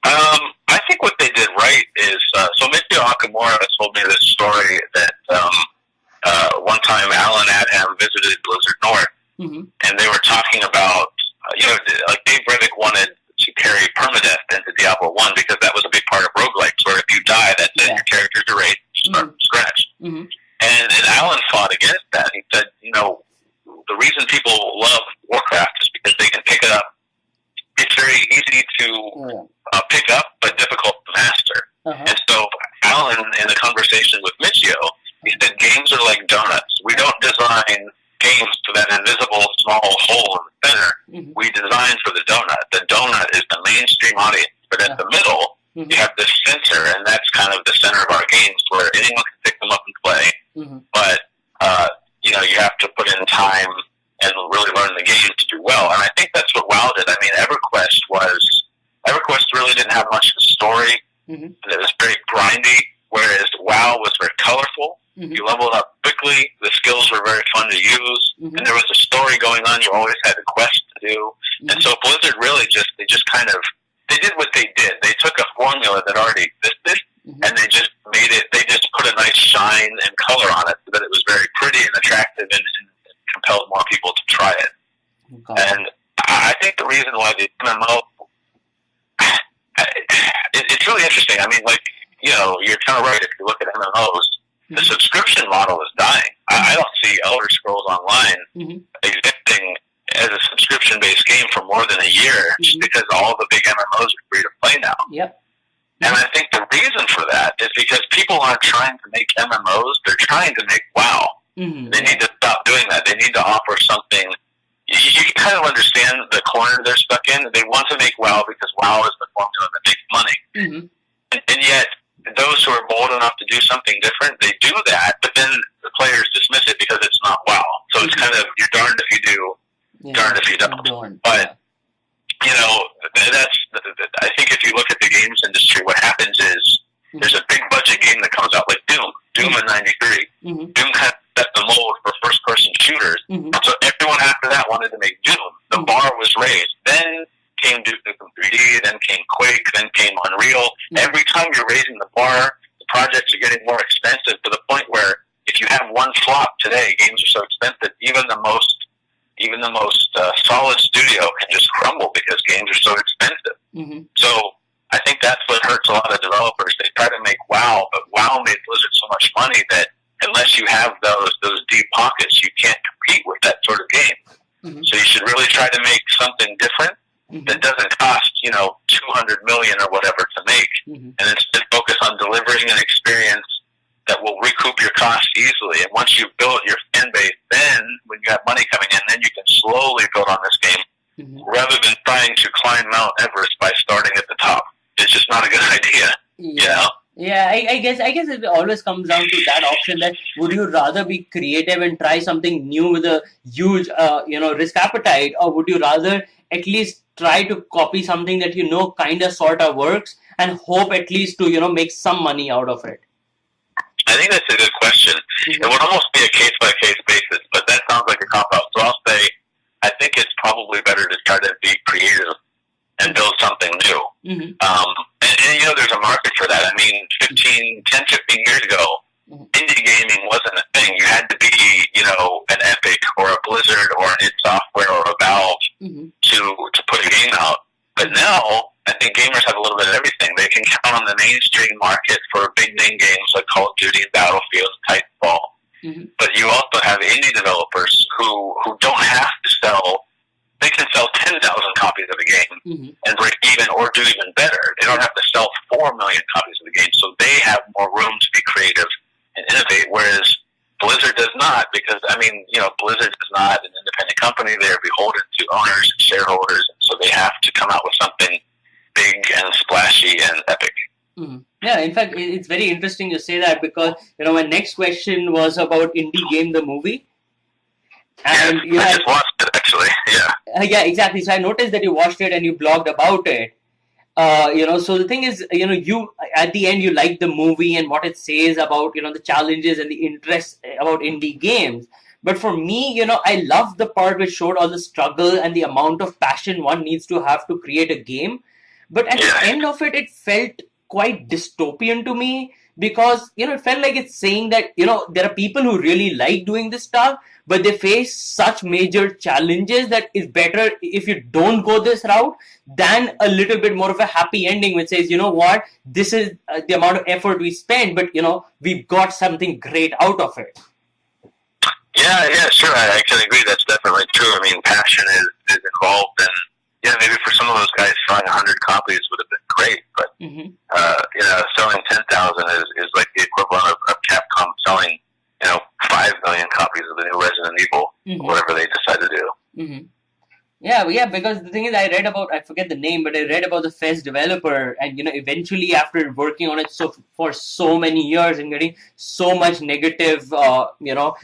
I think what they did right is, so Michio Akamura told me this story that one time Alan Adham visited Blizzard North, and they were talking about, like Dave Riddick wanted to carry permadeath into Diablo 1 because that was a big part of roguelikes, where if you die, that's it, your character's erased, start from scratch. And Alan fought against that. He said, the reason people love Warcraft is because they can pick it up. It's very easy to pick up, but difficult to master. And so Alan, in the conversation with Michio, he said games are like donuts. We don't design games for that invisible small hole in the center. We design for the donut. The donut is the mainstream audience, but at the middle, you have this center, and that's kind of the center of our games, where anyone can pick them up and play. But you have to put in time and really learn the game to do well. And I think that's what WoW did. I mean, EverQuest really didn't have much of a story. It was very grindy, whereas WoW was very colorful. You leveled up quickly. The skills were very fun to use, and there was a story going on. You always had a quest to do, and so Blizzard really they did what they did. They took a formula that already existed, and they just put a nice shine and color on it, so that it was very pretty and attractive, and compelled more people to try it. And I think the reason why the MMO, it's really interesting. I mean, you're kind of right. If you look at MMOs, the subscription model is dying. I don't see Elder Scrolls Online existing as a subscription-based game for more than a year, just because all the big MMOs are free to play now. And I think the reason for that is because people aren't trying to make MMOs; they're trying to make WoW. They need to stop doing that. They need to offer something. You can kind of understand the corner they're stuck in. They want to make WoW because WoW is the formula that makes money. And yet, those who are bold enough to do something different, they do that, but then the players dismiss it because it's not WoW. So it's kind of, you're darned if you do, darned if you don't. But, I think if you look at the games industry, what happens is there's a big budget game that comes out, like Doom in '93. Doom kind of set the mold for first-person shooters. So everyone after that wanted to make Doom. The bar was raised. Then came Duke Nukem 3D, then came Quake, then came Unreal. Every time you're raising the bar, the projects are getting more expensive, to the point where if you have one flop today, games are so expensive, even the most solid studio can just crumble because games are so expensive. So I think that's what hurts a lot of developers. They try to make WoW, but WoW made Blizzard so much money that unless you have those deep pockets, you can't compete with that sort of game. So you should really try to make something different that doesn't cost, $200 million or whatever to make, and instead focus on delivering an experience that will recoup your costs easily. And once you've built your fan base, then when you have money coming in, then you can slowly build on this game, rather than trying to climb Mount Everest by starting at the top. It's just not a good idea. Yeah, I guess it always comes down to that option, that would you rather be creative and try something new with a huge risk appetite, or would you rather at least try to copy something that kind of sort of works and hope at least to make some money out of it? I think that's a good question. It would almost be a case-by-case basis, but that sounds like a cop-out. So I'll say I think it's probably better to try to be creative and build something new. And there's a market for that. I mean, 10, 15 years ago, indie gaming wasn't a thing. You had to be, an Epic or a Blizzard or an id Software or a Valve to put a game out. But now, I think gamers have a little bit of everything. They can count on the mainstream market for big name games like Call of Duty and Battlefield, Titanfall. But you also have indie developers who don't have to sell. They can sell 10,000 copies of a game and break even or do even better. They don't have to sell 4 million copies of the game, so they have more room to be creative and innovate, whereas Blizzard does not, because, Blizzard is not an independent company. They're beholden to owners and shareholders, so they have to come out with something big and splashy and epic. Yeah, in fact, it's very interesting you say that, because, my next question was about Indie Game, the movie. And I just watched it, actually. Yeah, exactly. So I noticed that you watched it and you blogged about it. So the thing is, you at the end you like the movie and what it says about the challenges and the interest about indie games. But for me, I love the part which showed all the struggle and the amount of passion one needs to have to create a game. But at the end of it, it felt quite dystopian to me, because it felt like it's saying that there are people who really like doing this stuff, but they face such major challenges that it's better if you don't go this route than a little bit more of a happy ending which says, what, this is the amount of effort we spent, but we've got something great out of it. Yeah, sure. I can agree. That's definitely true. I mean, passion is involved yeah, maybe for some of those guys, selling 100 copies would have been great, but selling 10,000 is like the equivalent of Capcom selling 5 million copies of the new Resident Evil, whatever they decide to do. Yeah, because the thing is, I forget the name, but I read about the Fez developer, and eventually after working on it for so many years and getting so much negative, media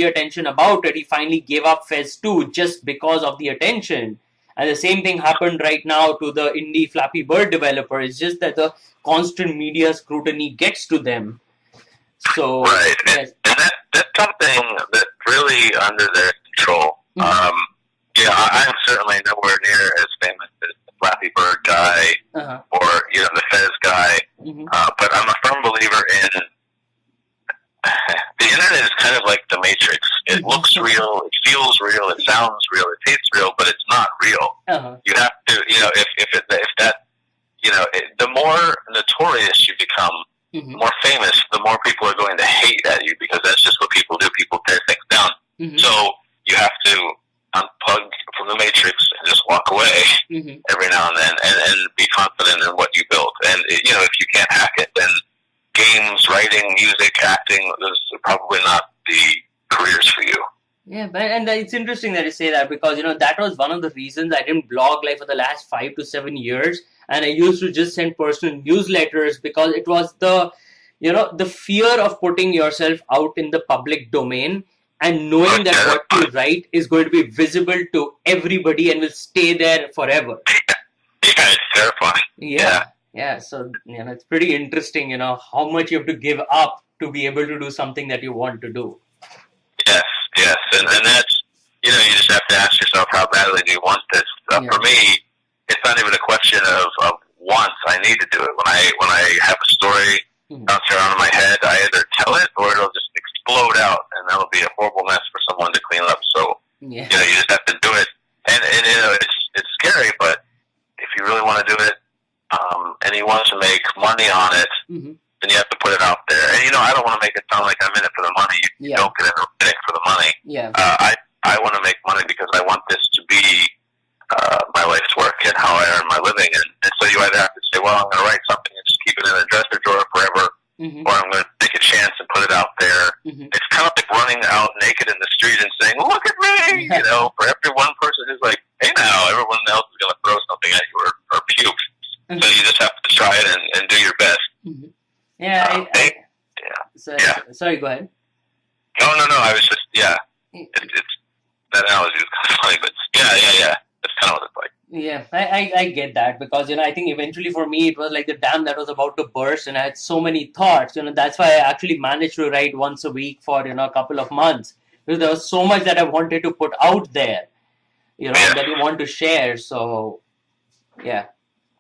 attention about it, he finally gave up Fez 2 just because of the attention. And the same thing happened right now to the indie Flappy Bird developer. It's just that the constant media scrutiny gets to them. So right, yes. and that's something that's really under their control. I'm certainly nowhere near as famous as the Flappy Bird guy or the Fez guy, but I'm a firm believer in the internet is kind of like the Matrix. It looks real, it feels real, it sounds real, it tastes real, but it's not real. You have to, the more notorious you become, the more famous, the more people are going to hate at you because that's just what people do. People tear things down. So you have to unplug from the Matrix and just walk away every now and then and be confident in what you built. And, if you can't hack it, then games, writing, music, acting, those are probably not the careers for you. Yeah, and it's interesting that you say that because, that was one of the reasons I didn't blog for the last 5 to 7 years. And I used to just send personal newsletters because it was the fear of putting yourself out in the public domain and knowing that what you write is going to be visible to everybody and will stay there forever. Yeah, it's terrifying. Yeah. So, it's pretty interesting, how much you have to give up to be able to do something that you want to do. Yes. And that's, you just have to ask yourself, how badly do you want this? For me, it's not even a question of wants. I need to do it. When I have a story bouncing around in my head, I either tell it or it'll just explode out, and that'll be a horrible mess for someone to clean up. So, you just have to do it. And it's scary, but if you really want to do it, and you want to make money on it, then you have to put it out there. And, I don't want to make it sound like I'm in it for the money. You don't get in it for the money. I want to make money because I want this to be my life's work and how I earn my living. And so you either have to say, well, I'm going to write something and just keep it in a dresser drawer forever, or I'm going to take a chance and put it out there. It's kind of like running out naked in the street and saying, look at me! For every one person who's like, hey now, everyone else is going to throw something at you or puke. So you just have to try it and do your best. Sorry, go ahead. No, I was just, it's that analogy was kind of funny, but yeah. That's kind of what it's like. Yeah, I get that because, I think eventually for me it was like the dam that was about to burst and I had so many thoughts. That's why I actually managed to write once a week for, a couple of months because there was so much that I wanted to put out there, that you want to share. So,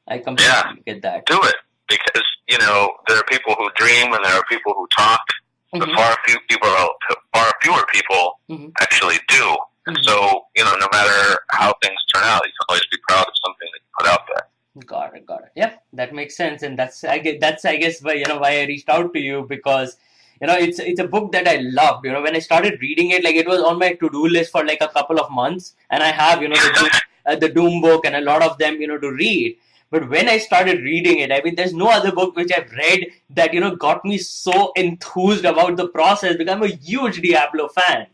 I completely get that. Do it because, there are people who dream and there are people who talk. But far fewer people actually do. And so, no matter how things turn out, you can always be proud of something that you put out there. Got it. Yeah, that makes sense. And that's I guess, why I reached out to you because, it's a book that I love. When I started reading it, it was on my to-do list for a couple of months. And I have, the Doom book and a lot of them, to read. But when I started reading it, there's no other book which I've read that, got me so enthused about the process because I'm a huge Diablo fan.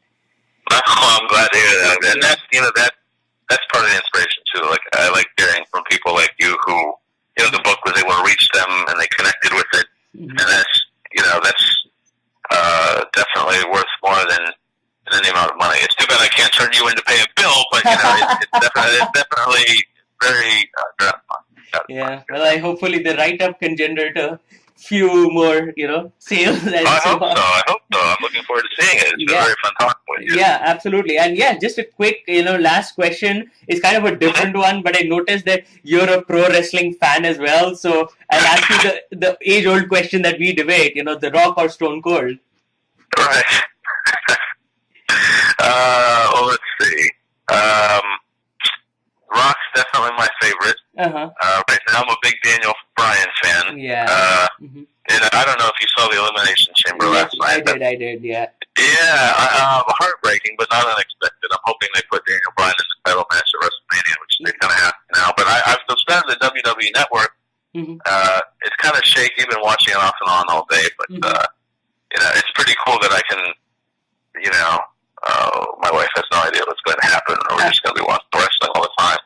Oh, I'm glad to hear that. And that's part of the inspiration too. I like hearing from people like you who, the book was able to reach them and they connected with it. And that's definitely worth more than any amount of money. It's too bad I can't turn you in to pay a bill, but it's definitely very gratifying. Yeah, well, hopefully the write-up can generate a few more, sales. I hope so. I'm looking forward to seeing it. It's been a very fun talk with you. Yeah, absolutely. And just a quick, last question. It's kind of a different one, but I noticed that you're a pro wrestling fan as well. So I'll ask you the age-old question that we debate, The Rock or Stone Cold? Right. Let's see. Rock's definitely my favorite. Right now I'm a big Daniel Bryan fan. and I don't know if you saw the Elimination Chamber Yes, last night. I did, yeah. Yeah, heartbreaking, but not unexpected. I'm hoping they put Daniel Bryan in the title match at WrestleMania, which they kind of have to now. But I've subscribed to the WWE Network. It's kind of shaky. Been watching it off and on all day, but it's pretty cool that I can, my wife has no idea what's going to happen, or we're just going to be watching wrestling all the time.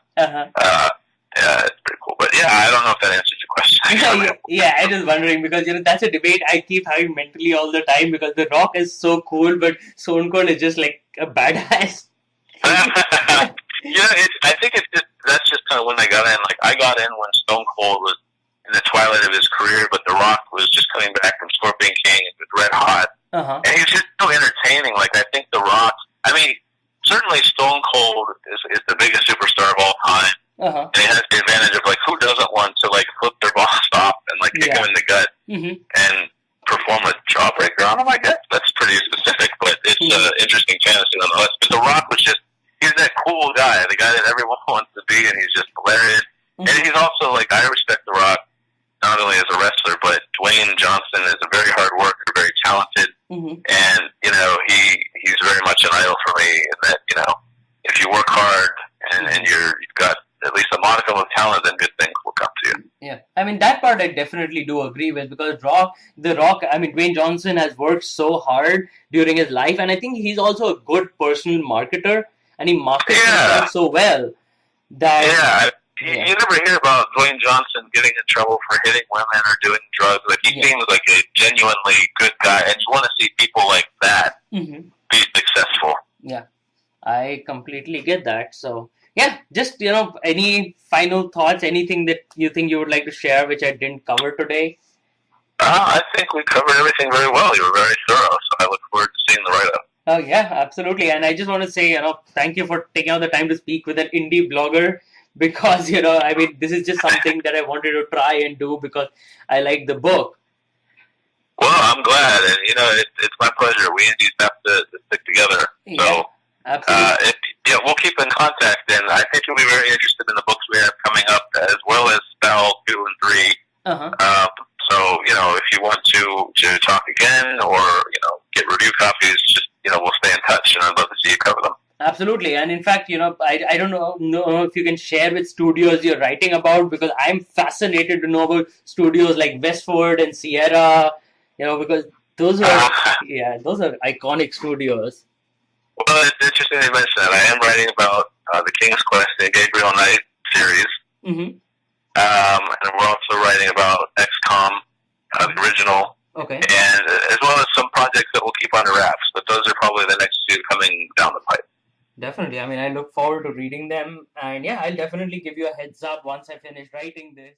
Yeah, it's pretty cool. But yeah, I don't know if that answers your question. Yeah, I was wondering because that's a debate I keep having mentally all the time because The Rock is so cool, but Stone Cold is just like a badass. I think that's just kind of when I got in. Like I got in when Stone Cold was in the twilight of his career, but The Rock was just coming back from Scorpion King and was red hot, and he's just so entertaining. Like I think The Rock. I mean, certainly Stone Cold is the biggest superstar of all time. And he has the advantage of like who doesn't want to like flip their boss off and like kick him in the gut and perform a jawbreaker on him. I guess that's pretty specific, but it's interesting fantasy nonetheless. But The Rock was he's that cool guy, the guy that everyone wants to be, and he's just hilarious. And he's also like I respect The Rock not only as a wrestler, but Dwayne Johnson is a very hard worker, very talented, and he's very much an idol for me. In that if you work hard and you've got at least a modicum of talent, then good things will come to you. Yeah, I mean that part I definitely do agree with because The Rock, I mean Dwayne Johnson has worked so hard during his life, and I think he's also a good personal marketer, and he markets himself so well that you never hear about Dwayne Johnson getting in trouble for hitting women or doing drugs. Like he seems like a genuinely good guy, and you want to see people like that be successful. Yeah, I completely get that. So. Yeah, just, any final thoughts, anything that you think you would like to share which I didn't cover today? I think we covered everything very well. You were very thorough, so I look forward to seeing the write-up. Oh, yeah, absolutely. And I just want to say, thank you for taking out the time to speak with an indie blogger because, I mean, this is just something that I wanted to try and do because I like the book. Well, I'm glad, and, it's my pleasure. We indies have to stick together. So, absolutely. We'll keep in contact, and I think you'll be very interested in the books we have coming up, as well as Spell 2 and 3. So, if you want to talk again or, get review copies, just, we'll stay in touch, and I'd love to see you cover them. Absolutely. And in fact, I don't know if you can share with studios you're writing about because I'm fascinated to know about studios like Westwood and Sierra, because those are iconic studios. Well, it's interesting you mention that. I am writing about the King's Quest and Gabriel Knight series. And we're also writing about XCOM, the original. Okay. And as well as some projects that we'll keep under wraps. But those are probably the next two coming down the pipe. Definitely. I mean, I look forward to reading them. And yeah, I'll definitely give you a heads up once I finish writing this.